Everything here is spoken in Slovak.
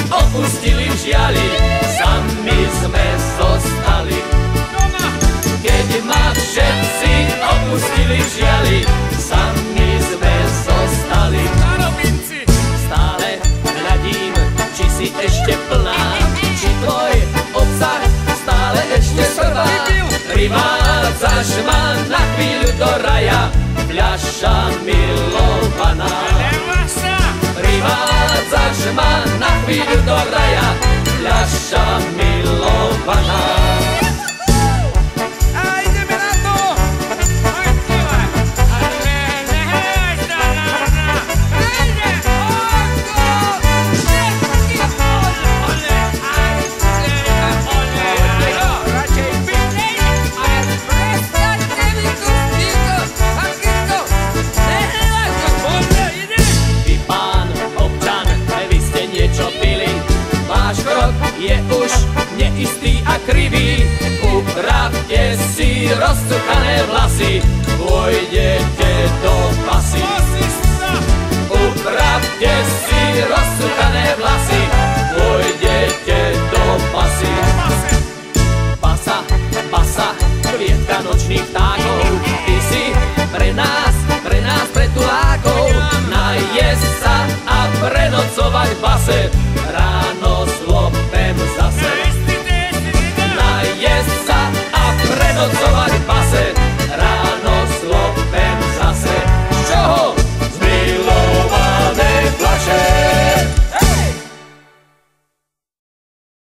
opustili v žiali, sami sme zostali. Keď ma všetci opustili v žiali, sami sme zostali. Stále hľadím, či si ešte plná, či tvoj obsah stále ešte trvá. Privádzaš ma na chvíľu do raja, fľaša milovaná. Privádzaš ma na chvíľu do raja, fľaša milovaná. Je už neistý a krivý, upravte si rozcuchané vlasy, pôjdete do pasy. Upravte si rozcuchané vlasy, pôjdete do pasy. Pasa, pasa, klietka nočných vtákov, ty si pre nás, pre tulákov, najesť sa a prenocovať v base.